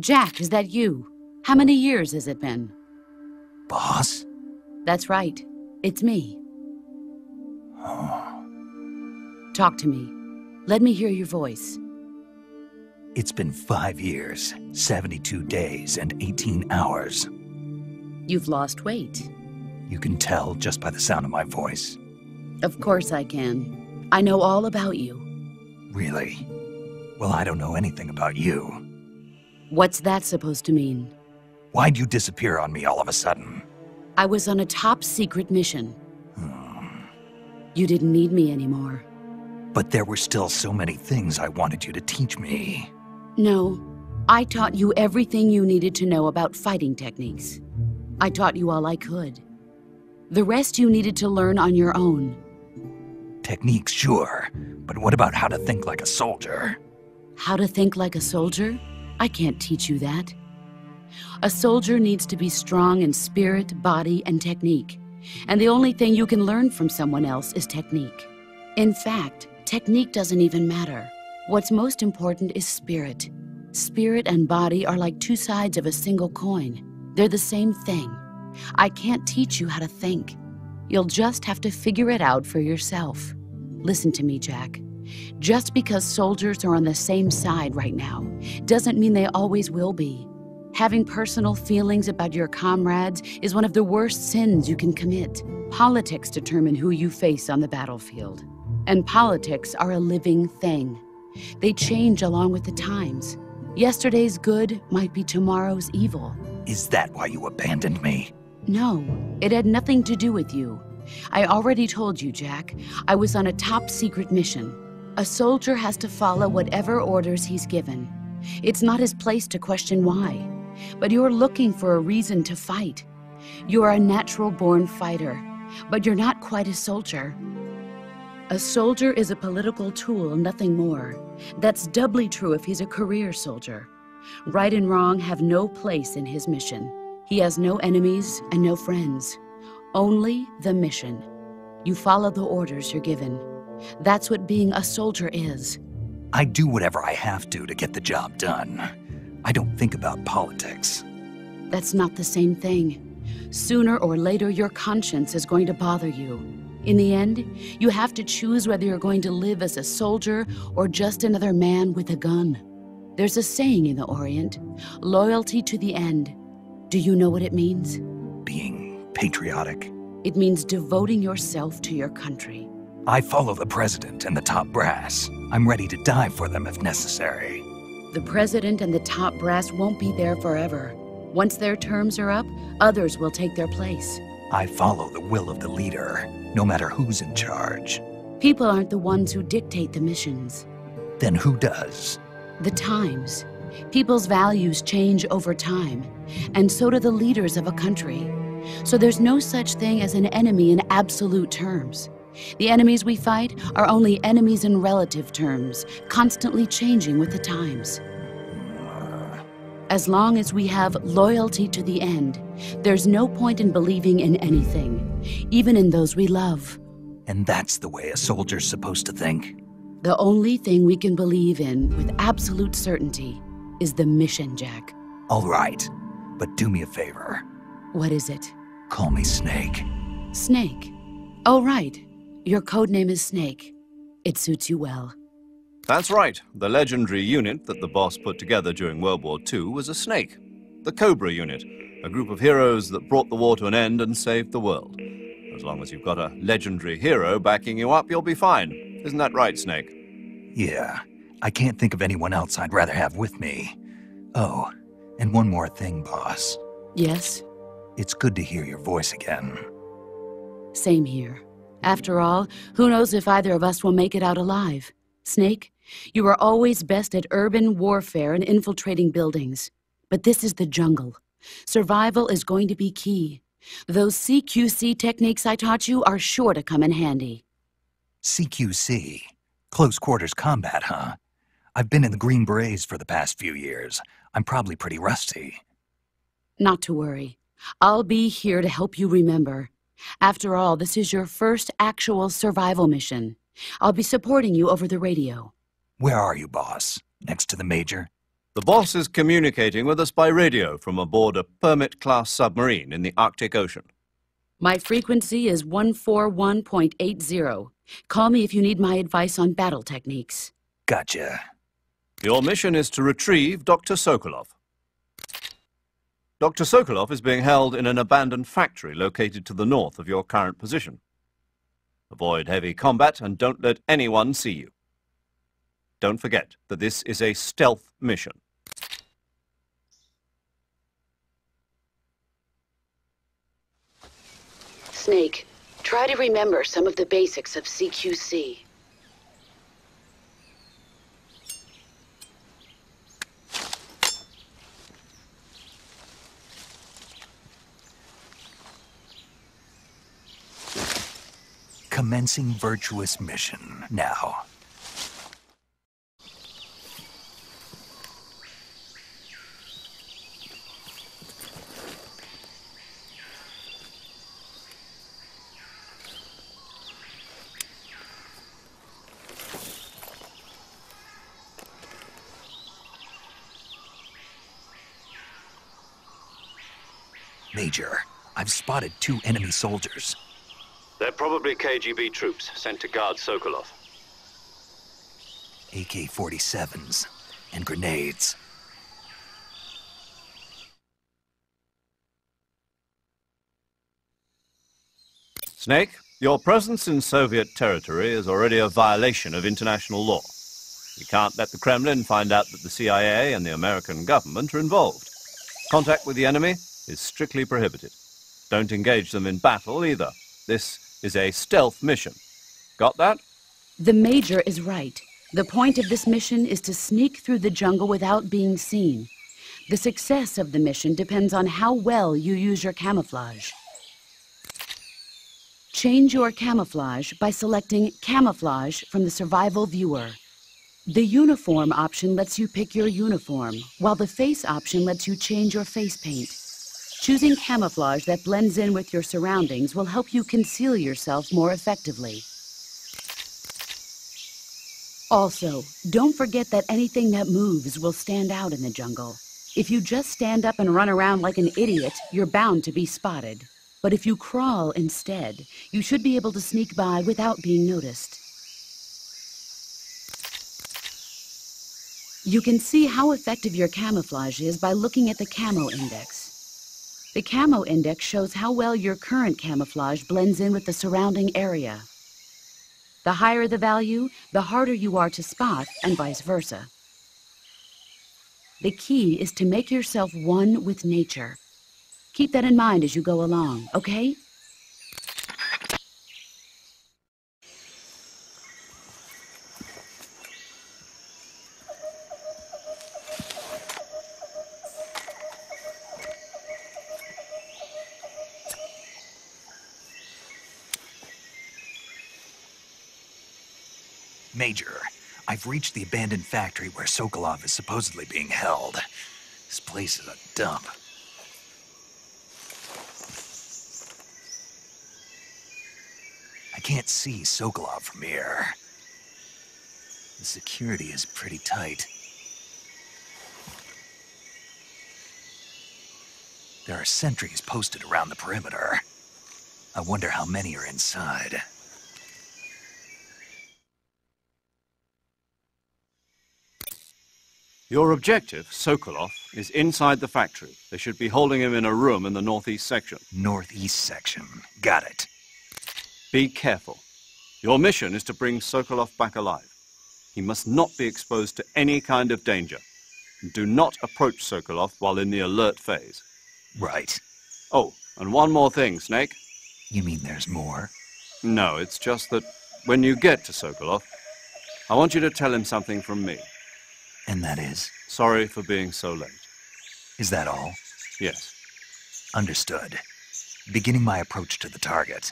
Jack, is that you? How many years has it been? Boss? That's right. It's me. Oh. Talk to me. Let me hear your voice. It's been 5 years, 72 days, and 18 hours. You've lost weight. You can tell just by the sound of my voice. Of course I can. I know all about you. Really? Well, I don't know anything about you. What's that supposed to mean? Why'd you disappear on me all of a sudden? I was on a top-secret mission. You didn't need me anymore. But there were still so many things I wanted you to teach me. No, I taught you everything you needed to know about fighting techniques. I taught you all I could. The rest you needed to learn on your own. Techniques, sure. But what about how to think like a soldier? How to think like a soldier? I can't teach you that. A soldier needs to be strong in spirit, body, and technique. And the only thing you can learn from someone else is technique. In fact, technique doesn't even matter. What's most important is spirit. Spirit and body are like two sides of a single coin. They're the same thing. I can't teach you how to think. You'll just have to figure it out for yourself. Listen to me, Jack. Just because soldiers are on the same side right now doesn't mean they always will be. Having personal feelings about your comrades is one of the worst sins you can commit. Politics determine who you face on the battlefield. And politics are a living thing. They change along with the times. Yesterday's good might be tomorrow's evil. Is that why you abandoned me? No, it had nothing to do with you. I already told you, Jack. I was on a top-secret mission. A soldier has to follow whatever orders he's given. It's not his place to question why. But you're looking for a reason to fight. You're a natural-born fighter, but you're not quite a soldier. A soldier is a political tool, nothing more. That's doubly true if he's a career soldier. Right and wrong have no place in his mission. He has no enemies and no friends. Only the mission. You follow the orders you're given. That's what being a soldier is. I do whatever I have to get the job done. I don't think about politics. That's not the same thing. Sooner or later, your conscience is going to bother you. In the end, you have to choose whether you're going to live as a soldier or just another man with a gun. There's a saying in the Orient, loyalty to the end. Do you know what it means? Being patriotic. It means devoting yourself to your country. I follow the president and the top brass. I'm ready to die for them if necessary. The president and the top brass won't be there forever. Once their terms are up, others will take their place. I follow the will of the leader, no matter who's in charge. People aren't the ones who dictate the missions. Then who does? The times. People's values change over time, and so do the leaders of a country. So there's no such thing as an enemy in absolute terms. The enemies we fight are only enemies in relative terms, constantly changing with the times. As long as we have loyalty to the end, there's no point in believing in anything, even in those we love. And that's the way a soldier's supposed to think? The only thing we can believe in with absolute certainty is the mission, Jack. All right, but do me a favor. What is it? Call me Snake. Snake? Oh, right. Your code name is Snake. It suits you well. That's right. The legendary unit that the boss put together during World War II was a snake. The Cobra unit, a group of heroes that brought the war to an end and saved the world. As long as you've got a legendary hero backing you up, you'll be fine. Isn't that right, Snake? Yeah. I can't think of anyone else I'd rather have with me. Oh, and one more thing, boss. Yes? It's good to hear your voice again. Same here. After all, who knows if either of us will make it out alive? Snake, you are always best at urban warfare and infiltrating buildings. But this is the jungle. Survival is going to be key. Those CQC techniques I taught you are sure to come in handy. CQC? Close quarters combat, huh? I've been in the Green Berets for the past few years. I'm probably pretty rusty. Not to worry. I'll be here to help you remember. After all, this is your first actual survival mission. I'll be supporting you over the radio. Where are you, boss? Next to the Major? The boss is communicating with us by radio from aboard a Permit-class submarine in the Arctic Ocean. My frequency is 141.80. Call me if you need my advice on battle techniques. Gotcha. Your mission is to retrieve Dr. Sokolov. Dr. Sokolov is being held in an abandoned factory located to the north of your current position. Avoid heavy combat and don't let anyone see you. Don't forget that this is a stealth mission. Snake, try to remember some of the basics of CQC. Commencing virtuous mission now. Major, I've spotted 2 enemy soldiers. They're probably KGB troops sent to guard Sokolov. AK-47s and grenades. Snake, your presence in Soviet territory is already a violation of international law. You can't let the Kremlin find out that the CIA and the American government are involved. Contact with the enemy is strictly prohibited. Don't engage them in battle either. This is a stealth mission. Got that? The Major is right. The point of this mission is to sneak through the jungle without being seen. The success of the mission depends on how well you use your camouflage. Change your camouflage by selecting Camouflage from the Survival Viewer. The Uniform option lets you pick your uniform, while the Face option lets you change your face paint. Choosing camouflage that blends in with your surroundings will help you conceal yourself more effectively. Also, don't forget that anything that moves will stand out in the jungle. If you just stand up and run around like an idiot, you're bound to be spotted. But if you crawl instead, you should be able to sneak by without being noticed. You can see how effective your camouflage is by looking at the camo index. The camo index shows how well your current camouflage blends in with the surrounding area. The higher the value, the harder you are to spot, and vice versa. The key is to make yourself one with nature. Keep that in mind as you go along, okay? Major, I've reached the abandoned factory where Sokolov is supposedly being held. This place is a dump. I can't see Sokolov from here. The security is pretty tight. There are sentries posted around the perimeter. I wonder how many are inside. Your objective, Sokolov, is inside the factory. They should be holding him in a room in the northeast section. Northeast section. Got it. Be careful. Your mission is to bring Sokolov back alive. He must not be exposed to any kind of danger. Do not approach Sokolov while in the alert phase. Right. Oh, and one more thing, Snake. You mean there's more? No, it's just that when you get to Sokolov, I want you to tell him something from me. And that is? Sorry for being so late. Is that all? Yes. Understood. Beginning my approach to the target.